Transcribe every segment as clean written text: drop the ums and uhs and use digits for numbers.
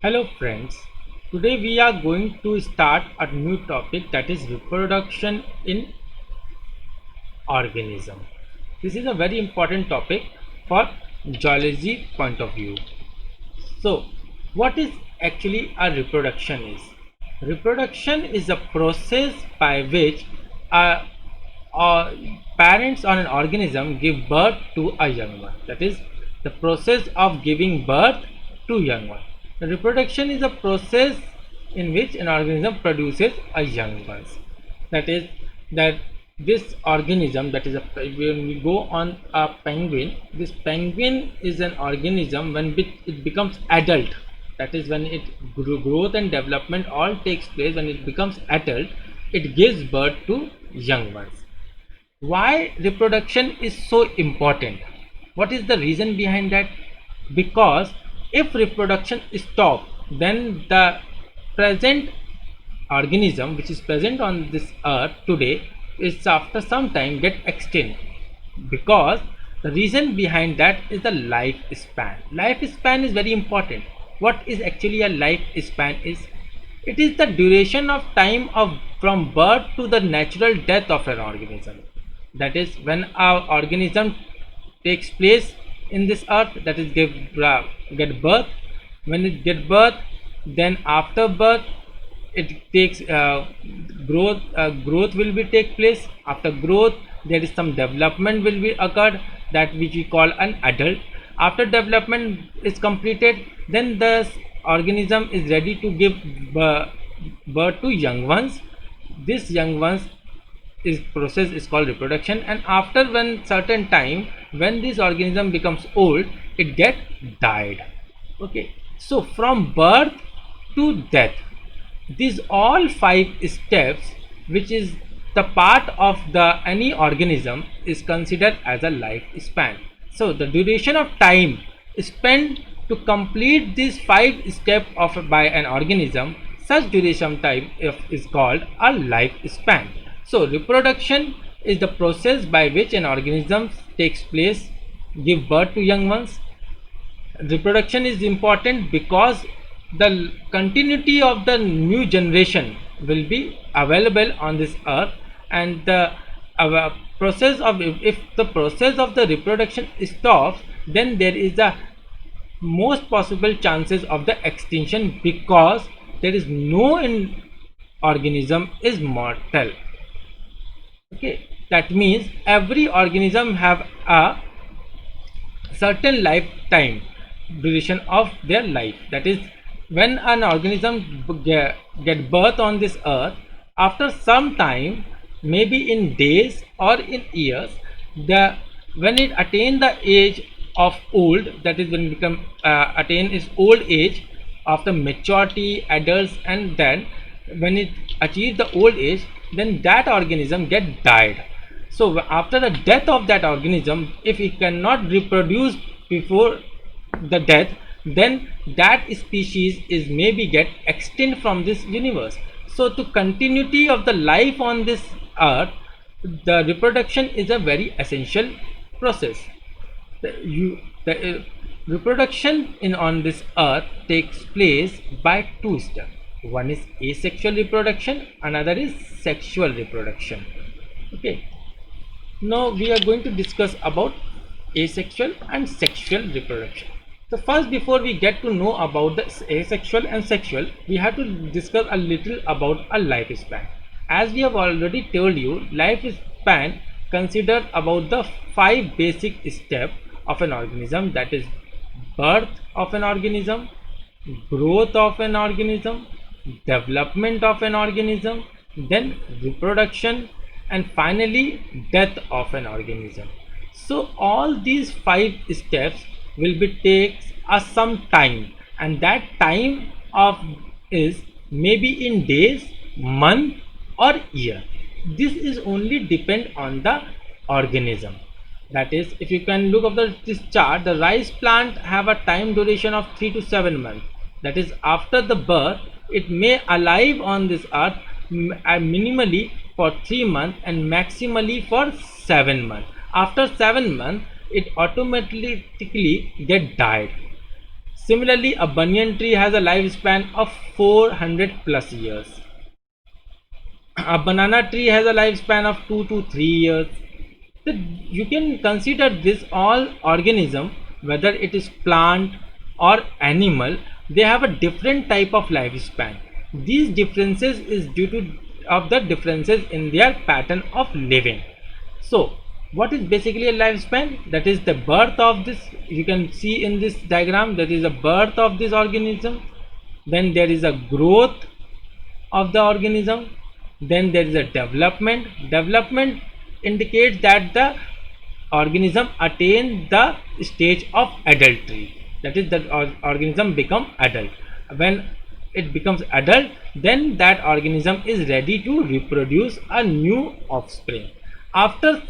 Hello friends, today we are going to start a new topic, that is reproduction in organism. This is a very important topic for geology point of view. So what is actually a reproduction is? Reproduction is a process by which a, a parents on an organism give birth to a young one. That is the process of giving birth to young one. The reproduction is a process in which an organism produces a young ones. That is that this organism, that is when we go on a penguin, this penguin is an organism when it becomes adult. That is when it growth and development all takes place. When it becomes adult, it gives birth to young ones. Why reproduction is so important? What is the reason behind that? Because if reproduction is stopped, then the present organism which is present on this earth today is after some time get extinct. Because the reason behind that is the lifespan is very important. What is actually a lifespan is? It is the duration of time of from birth to the natural death of an organism. That is when our organism takes place in this earth, that is get birth. When it get birth, then after birth it takes growth will be take place. After growth there is some development will be occurred, that which we call an adult. After development is completed, then the organism is ready to give birth to young ones. This young ones is process is called reproduction, and after when certain time, when this organism becomes old, it get died. Okay, so from birth to death, these all five steps which is the part of the any organism is considered as a lifespan. So the duration of time spent to complete these five steps of by an organism, such duration time is called a lifespan. So reproduction is the process by which an organism takes place, give birth to young ones. Reproduction is important because the continuity of the new generation will be available on this earth, and the process of, if the process of the reproduction stops, then there is a most possible chances of the extinction, because there is no organism is mortal. Okay, that means every organism have a certain lifetime duration of their life. That is when an organism get birth on this earth, after some time, maybe in days or in years, the when it attain the age of old, that is when it become attain its old age, after maturity, adults, and then when it achieves the old age, then that organism get died. So after the death of that organism, if it cannot reproduce before the death, then that species is maybe get extinct from this universe. So to continuity of the life on this earth, the reproduction is a very essential process. The reproduction in on this earth takes place by two steps. One is asexual reproduction, another is sexual reproduction. Okay, now we are going to discuss about asexual and sexual reproduction. So first, before we get to know about the asexual and sexual, we have to discuss a little about a lifespan. As we have already told you, lifespan consider about the five basic steps of an organism, that is birth of an organism, growth of an organism, development of an organism, then reproduction, and finally death of an organism. So all these five steps will be takes us some time, and that time of is maybe in days, month, or year. This is only depend on the organism. That is, if you can look at this chart, the rice plant have a time duration of 3 to 7 months. That is, after the birth, it may alive on this earth minimally for 3 months and maximally for 7 months. After 7 months, it automatically get died. Similarly, a banyan tree has a lifespan of 400 plus years. A banana tree has a lifespan of 2 to 3 years. So you can consider this all organism, whether it is plant or animal, they have a different type of lifespan. These differences is due to of the differences in their pattern of living. So what is basically a lifespan? That is the birth of this. You can see in this diagram, that is the birth of this organism. Then there is a growth of the organism. Then there is a development indicates that the organism attain the stage of adultery, that is the organism become adult. When it becomes adult, then that organism is ready to reproduce a new offspring. After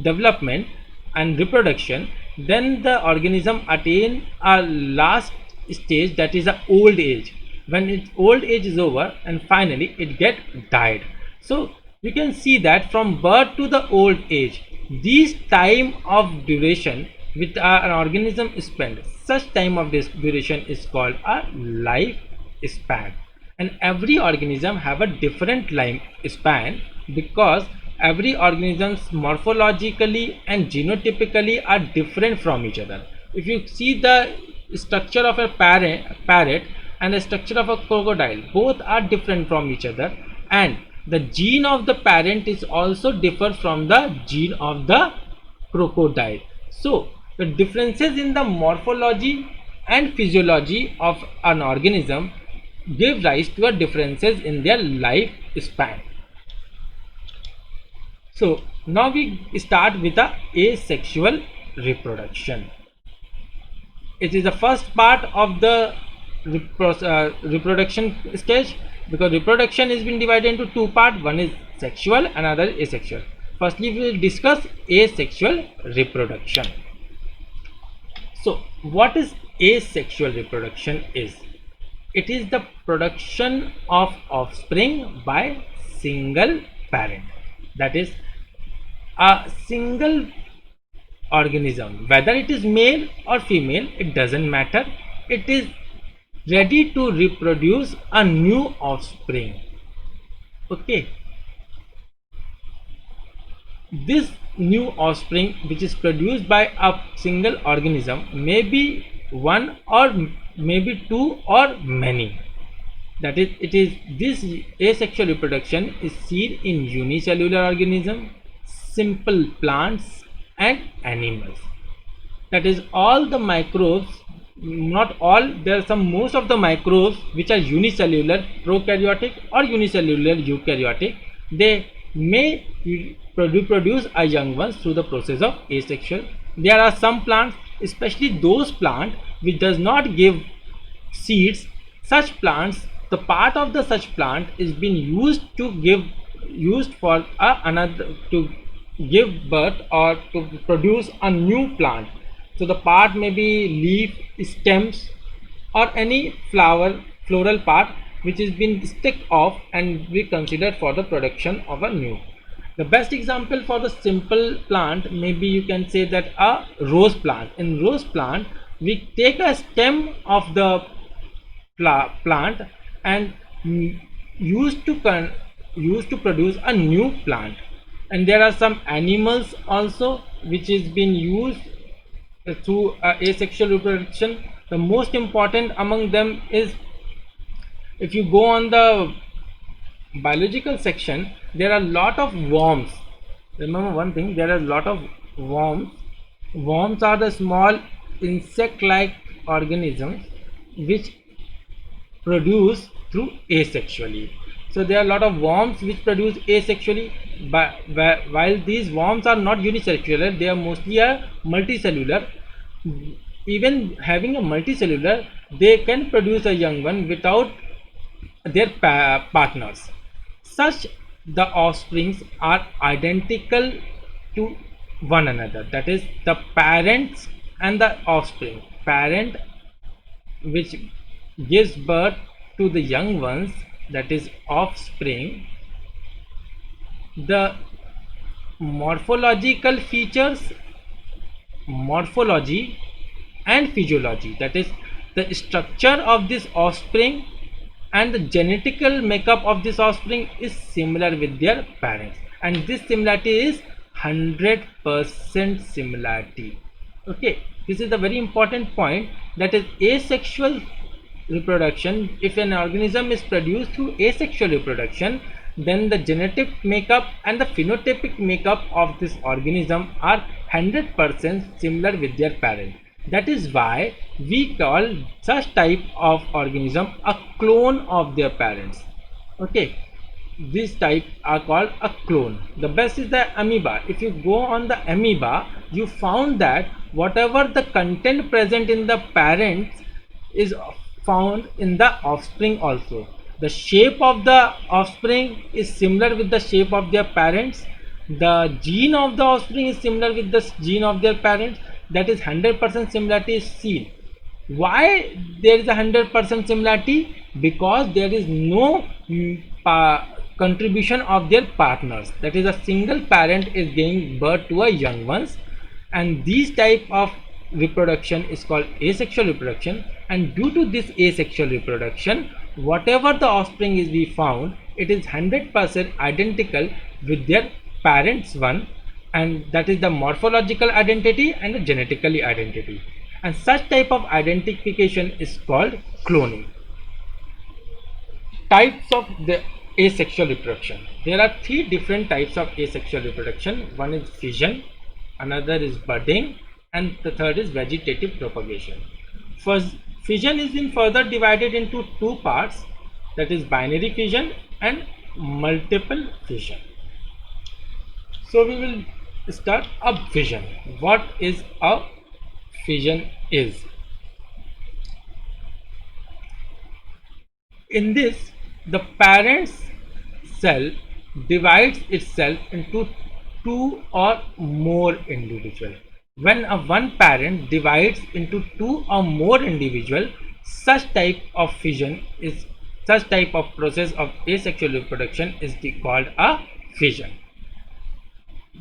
development and reproduction, then the organism attain a last stage, that is a old age. When its old age is over, and finally it get died. So you can see that from birth to the old age, these time of duration which an organism spend, such time of this duration is called a life span. And every organism have a different life span, because every organisms morphologically and genotypically are different from each other. If you see the structure of a parrot and the structure of a crocodile, both are different from each other, and the gene of the parent is also differ from the gene of the crocodile. So the differences in the morphology and physiology of an organism give rise to a differences in their life span. So now we start with the asexual reproduction. It is the first part of the reproduction stage, because reproduction has been divided into two parts. One is sexual, another asexual. Firstly, we will discuss asexual reproduction. So what is asexual reproduction is? It is the production of offspring by single parent. That is, a single organism, whether it is male or female, it doesn't matter, it is ready to reproduce a new offspring. Okay, this new offspring which is produced by a single organism may be one or maybe two or many. That is, it is this asexual reproduction is seen in unicellular organism, simple plants and animals. That is, all the microbes, not all, there are some, most of the microbes which are unicellular prokaryotic or unicellular eukaryotic, they may reproduce a young ones through the process of asexual. There are some plants, especially those plants which does not give seeds, such plants, the part of the such plant is being used for another to give birth or to produce a new plant. So the part may be leaf, stems or any floral part which is been stick off and be considered for the production of a new. The best example for the simple plant, maybe you can say that a rose plant. In rose plant, we take a stem of the plant and used to produce a new plant. And there are some animals also which is being used through asexual reproduction. The most important among them is, if you go on the biological section, there are a lot of worms. Remember one thing, there are a lot of worms. Worms are the small insect like organisms which produce through asexually. So there are a lot of worms which produce asexually, but while these worms are not unicellular, they are mostly a multicellular. Even having a multicellular, they can produce a young one without their partners. Such the offsprings are identical to one another. That is, the parents and the offspring. Parent which gives birth to the young ones, that is offspring. The morphology and physiology, that is the structure of this offspring and the genetical makeup of this offspring is similar with their parents, and this similarity is 100% similarity. Okay, this is a very important point, that is asexual reproduction. If an organism is produced through asexual reproduction, then the genetic makeup and the phenotypic makeup of this organism are 100% similar with their parent. That is why we call such type of organism a clone of their parents. Okay, these type are called a clone. The best is the amoeba. If you go on the amoeba, you found that whatever the content present in the parents is found in the offspring also. The shape of the offspring is similar with the shape of their parents. The gene of the offspring is similar with the gene of their parents. That is 100% similarity is seen. Why there is a 100% similarity? Because there is no contribution of their partners. That is, a single parent is giving birth to a young ones, and these type of reproduction is called asexual reproduction. And due to this asexual reproduction, whatever the offspring is we found, it is 100% identical with their parents one, and that is the morphological identity and the genetically identity, and such type of identification is called cloning. Types of the asexual reproduction: there are three different types of asexual reproduction. One is fission, another is budding, and the third is vegetative propagation. First, fission is been further divided into two parts, that is binary fission and multiple fission. So we will start a fission. What is a fission is? In this, the parent's cell divides itself into two or more individuals. When a one parent divides into two or more individuals, such type of process of asexual reproduction is called a fission.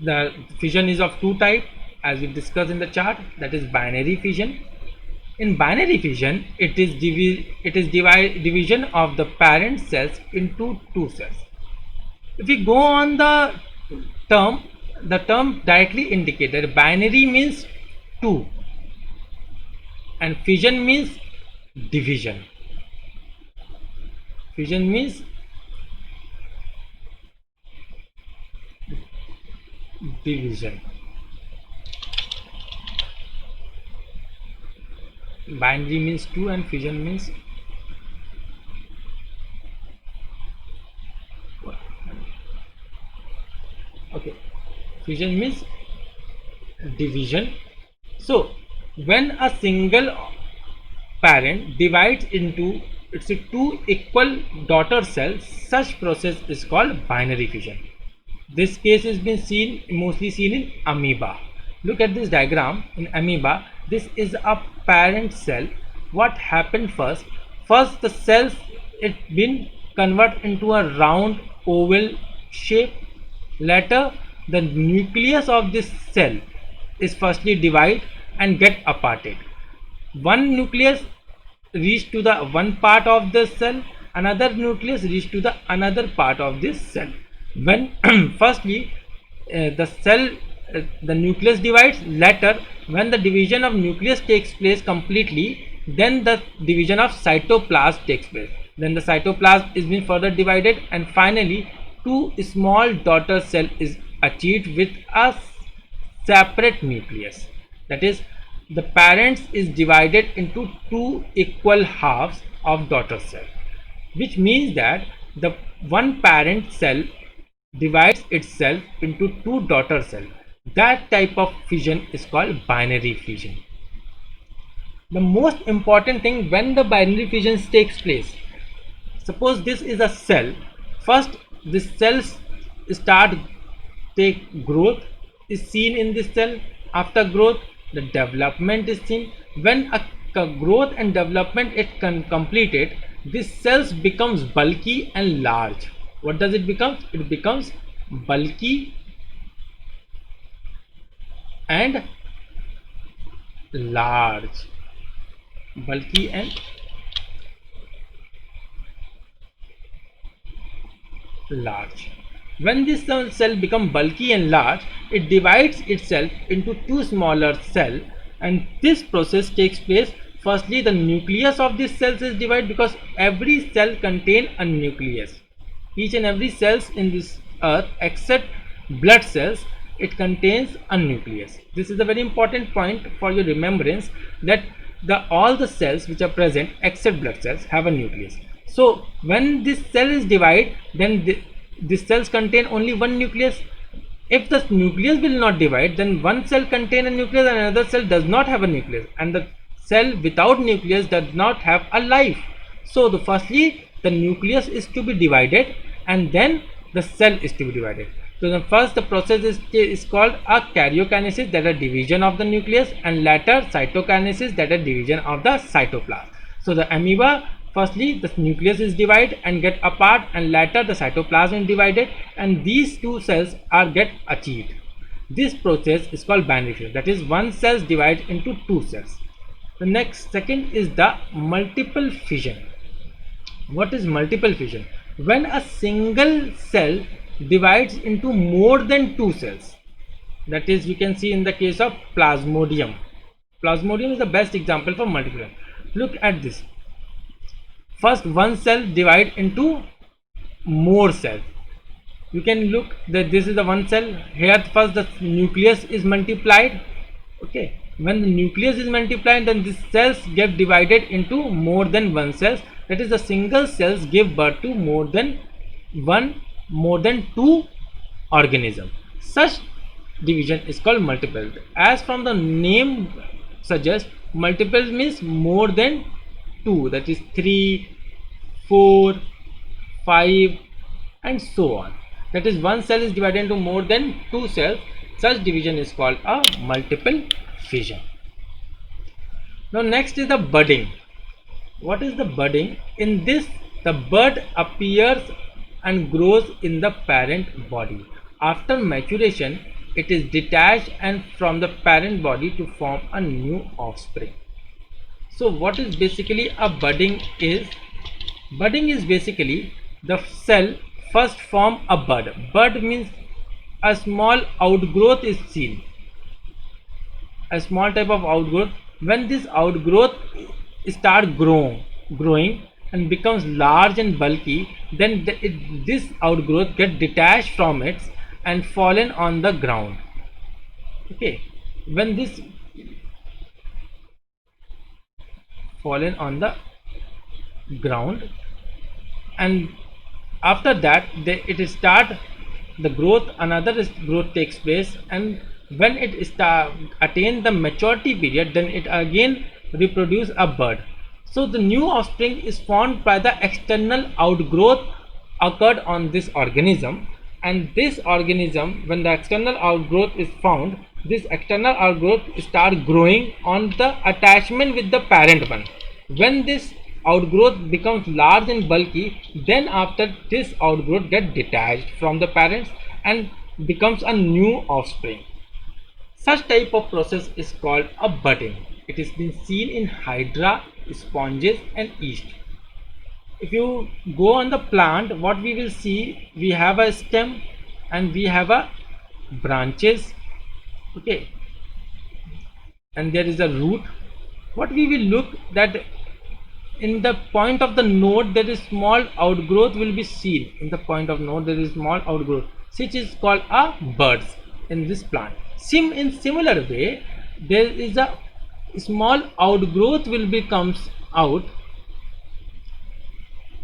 The fission is of two types, as we discussed in the chart, that is binary fission. In binary fission, it is division of the parent cells into two cells. If we go on the term directly indicates that binary means two and fission means division. Fission means division. Binary means two and fission means okay, fission means division. So when a single parent divides into its two equal daughter cells, such process is called binary fission. This case has been mostly seen in amoeba. Look at this diagram. In amoeba, this is a parent cell. What happened first? First, the cells it been converted into a round oval shape. Later, the nucleus of this cell is firstly divided and get aparted. One nucleus reach to the one part of the cell, another nucleus reach to the another part of this cell. When firstly the nucleus divides, later when the division of nucleus takes place completely, then the division of cytoplasm takes place. Then the cytoplasm is being further divided, and finally two small daughter cell is achieved with a separate nucleus. That is, the parents is divided into two equal halves of daughter cell, which means that the one parent cell divides itself into two daughter cells. That type of fission is called binary fission. The most important thing when the binary fission takes place, suppose this is a cell. First, this cells start take growth is seen in this cell. After growth, the development is seen. When a growth and development is completed, this cells becomes bulky and large. What does it become? It becomes bulky and large. bulky and large. When this cell becomes bulky and large, it divides itself into two smaller cells, and this process takes place. Firstly, the nucleus of this cells is divided because every cell contains a nucleus. Each and every cells in this earth except blood cells, it contains a nucleus. This is a very important point for your remembrance, that all the cells which are present except blood cells have a nucleus. So when this cell is divided, then these cells contain only one nucleus. If the nucleus will not divide, then one cell contain a nucleus and another cell does not have a nucleus, and the cell without nucleus does not have a life. So firstly the nucleus is to be divided, and then the cell is to be divided. So the first, the process is called a karyokinesis, that is division of the nucleus, and later cytokinesis, that is division of the cytoplasm. So the amoeba, firstly the nucleus is divided and get apart, and later the cytoplasm is divided, and these two cells are get achieved. This process is called binary fission, that is one cell divided into two cells. The second is the multiple fission. What is multiple fission? When a single cell divides into more than two cells. That is, we can see in the case of Plasmodium. Plasmodium is the best example for multiple fission. Look at this. First, one cell divide into more cells. You can look that this is the one cell. Here first the nucleus is multiplied. Okay. When the nucleus is multiplied, then these cells get divided into more than one cells. That is, the single cells give birth to more than two organisms. Such division is called multiple. As from the name suggests, multiple means more than two, that is 3, 4, 5 and so on. That is, one cell is divided into more than two cells. Such division is called a multiple fission. Now next is the budding. What is the budding? In this, the bud appears and grows in the parent body. After maturation, it is detached and from the parent body to form a new offspring. So what is basically a budding is? Budding is basically the cell first form a bud. Bud means a small outgrowth is seen. A small type of outgrowth. When this outgrowth start growing and becomes large and bulky, then this outgrowth get detached from it and fallen on the ground. Okay, when this fallen on the ground, and after that it start the growth, another growth takes place, and when it attain the maturity period, then it again reproduce a bud. So the new offspring is formed by the external outgrowth occurred on this organism, and this organism, when the external outgrowth is found, this external outgrowth start growing on the attachment with the parent one. When this outgrowth becomes large and bulky, then after this outgrowth get detached from the parents and becomes a new offspring. Such type of process is called a budding. It is been seen in hydra, sponges and yeast. If you go on the plant, what we will see, we have a stem and we have a branches, okay, and there is a root. What we will look that in the point of the node there is small outgrowth will be seen. In the point of node there is small outgrowth, which is called a buds in this plant. In similar way, there is a small outgrowth will be comes out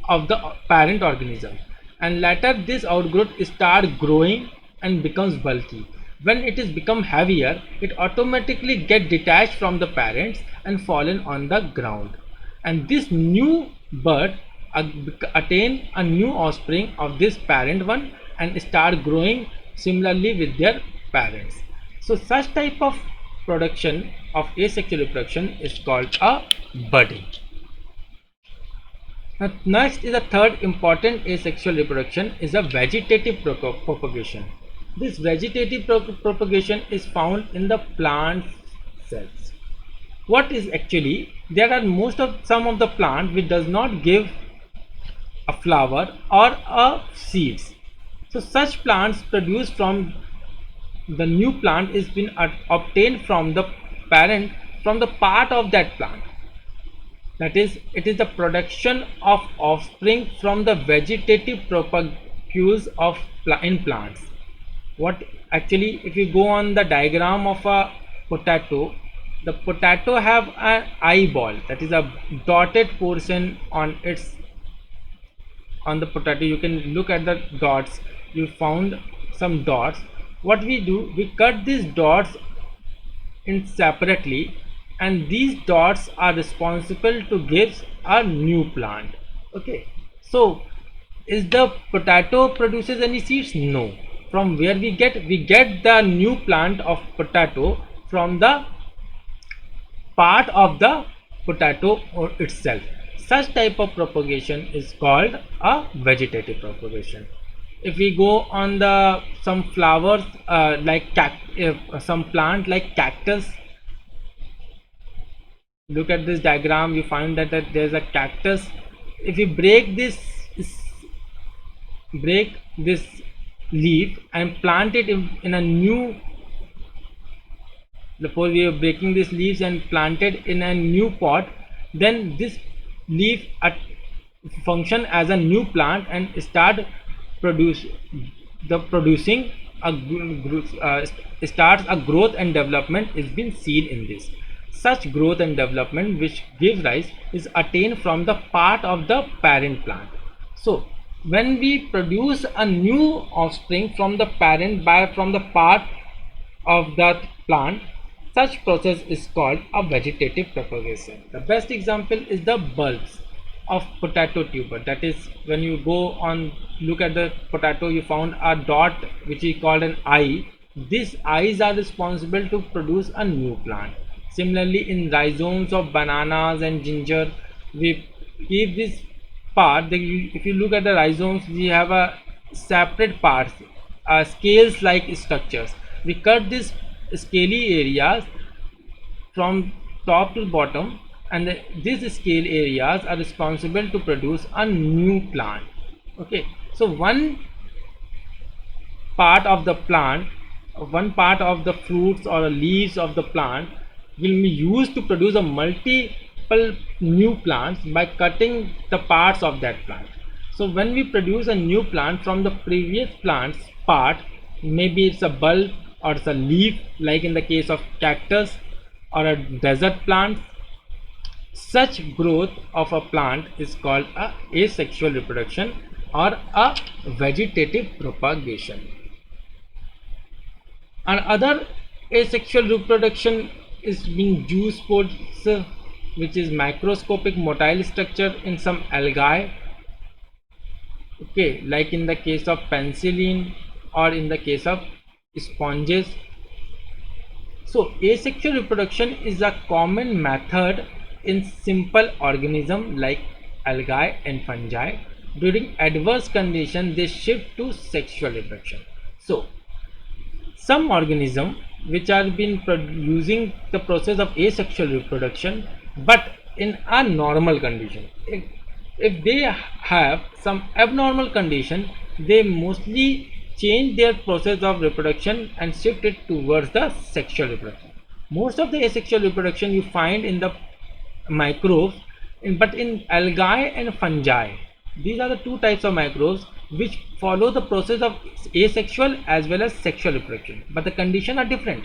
of the parent organism, and later this outgrowth start growing and becomes bulky. When it is become heavier, it automatically get detached from the parents and fallen on the ground, and this new bud attain a new offspring of this parent one and start growing similarly with their parents. So such type of production of asexual reproduction is called a budding. Now next is the third important asexual reproduction is a vegetative propagation. This vegetative propagation is found in the plant cells. what is actually, there are some of the plant which does not give a flower or a seeds. So such plants produced from the new plant is been obtained from the parent, from the part of that plant. That is, it is the production of offspring from the vegetative propagules of in plants. What actually, if you go on the diagram of a potato, the potato have an eyeball, that is a dotted portion on its, on the potato. You can look at the dots, you found some dots. What we do, we cut these dots in separately, and these dots are responsible to give a new plant. Okay, so is the potato produces any seeds? No. From where we get, we get the new plant of potato from the part of the potato or itself. Such type of propagation is called a vegetative propagation. If we go on the some flowers some plant like cactus, look at this diagram, you find that there's a cactus. If you break this leaf and plant it in a new, suppose we are breaking these leaves and planted in a new pot, then this leaf function as a new plant and start producing a starts a growth and development is being seen in this. Such growth and development which gives rise is attained from the part of the parent plant. So when we produce a new offspring from the parent from the part of that plant, such process is called a vegetative propagation. The best example is the bulbs of potato tuber. That is, when you go on look at the potato, you found a dot which is called an eye. These eyes are responsible to produce a new plant. Similarly, in rhizomes of bananas and ginger, we keep this part. If you look at the rhizomes, we have a separate parts, scales like structures. We cut these scaly areas from top to bottom, and these scale areas are responsible to produce a new plant. Okay, so one part of the plant, one part of the fruits or leaves of the plant will be used to produce a multiple new plants by cutting the parts of that plant. So when we produce a new plant from the previous plant's part, maybe it's a bulb or it's a leaf, like in the case of cactus or a desert plant, such growth of a plant is called a asexual reproduction or a vegetative propagation. And other asexual reproduction is being juice sports, which is microscopic motile structure in some algae. Okay, like in the case of penicillin or in the case of sponges. So asexual reproduction is a common method in simple organisms like algae and fungi. During adverse conditions, they shift to sexual reproduction. So some organisms which are been using the process of asexual reproduction, but in a normal condition, if they have some abnormal condition, they mostly change their process of reproduction and shift it towards the sexual reproduction. Most of the asexual reproduction you find in the microbes, but in algae and fungi, these are the two types of microbes which follow the process of asexual as well as sexual reproduction, but the conditions are different.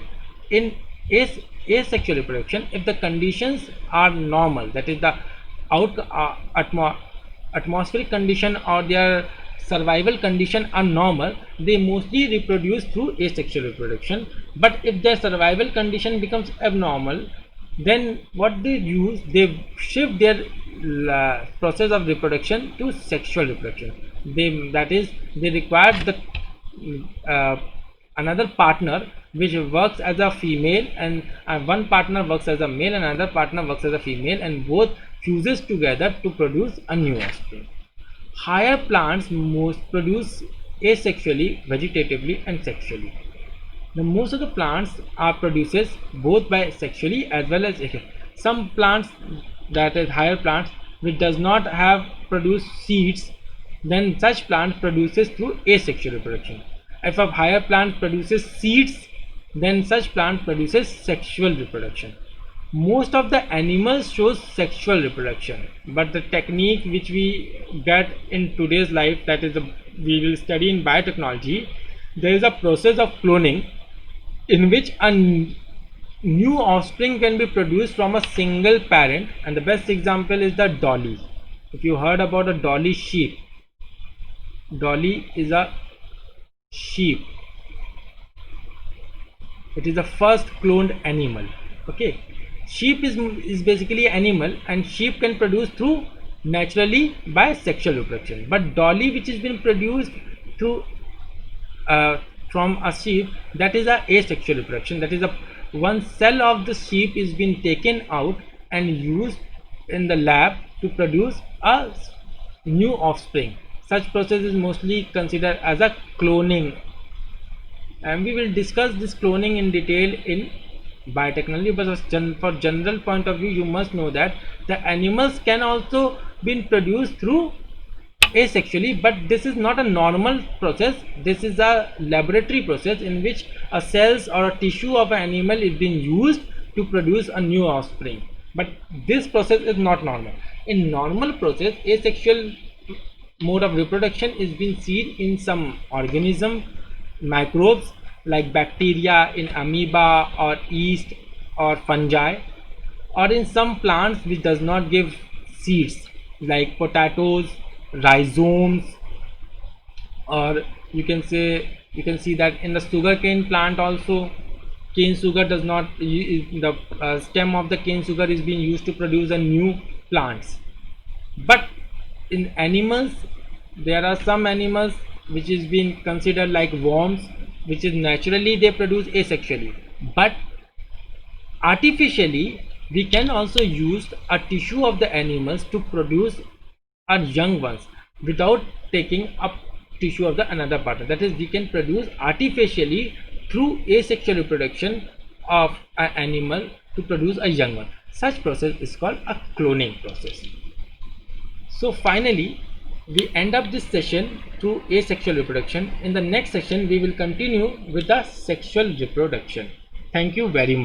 In asexual reproduction, if the conditions are normal, that is the atmospheric condition or their survival condition are normal, they mostly reproduce through asexual reproduction. But if their survival condition becomes abnormal, then what they use, they shift their process of reproduction to sexual reproduction. That is, they require the another partner which works as a female, and one partner works as a male and another partner works as a female, and both fuses together to produce a new offspring. Higher plants most produce asexually, vegetatively and sexually. Now most of the plants are produces both by sexually as well as some plants, that is higher plants, which does not have produce seeds, then such plant produces through asexual reproduction. If a higher plant produces seeds, then such plant produces sexual reproduction. Most of the animals shows sexual reproduction, but the technique which we get in today's life, that is we will study in biotechnology, there is a process of cloning in which a new offspring can be produced from a single parent, and the best example is the dolly. If you heard about a dolly sheep, dolly is a sheep. It is the first cloned animal. Okay, sheep is basically animal, and sheep can produce through naturally by sexual reproduction. But dolly, which has been produced through from a sheep, that is a asexual reproduction. That is a one cell of the sheep is being taken out and used in the lab to produce a new offspring. Such process is mostly considered as a cloning, and we will discuss this cloning in detail in biotechnology. But for general point of view, you must know that the animals can also be produced through asexually, but this is not a normal process. This is a laboratory process in which a cells or a tissue of an animal is being used to produce a new offspring. But this process is not normal. In normal process, asexual mode of reproduction is being seen in some organism, microbes like bacteria, in amoeba or yeast or fungi, or in some plants which does not give seeds like potatoes, rhizomes, or you can see that in the sugarcane plant also. Cane sugar does not, the stem of the cane sugar is being used to produce a new plants. But in animals, there are some animals which is being considered like worms, which is naturally they produce asexually, but artificially we can also use a tissue of the animals to produce our young ones without taking up tissue of the another partner. That is, we can produce artificially through asexual reproduction of an animal to produce a young one. Such process is called a cloning process. So finally, we end up this session through asexual reproduction. In the next session, we will continue with the sexual reproduction. Thank you very much.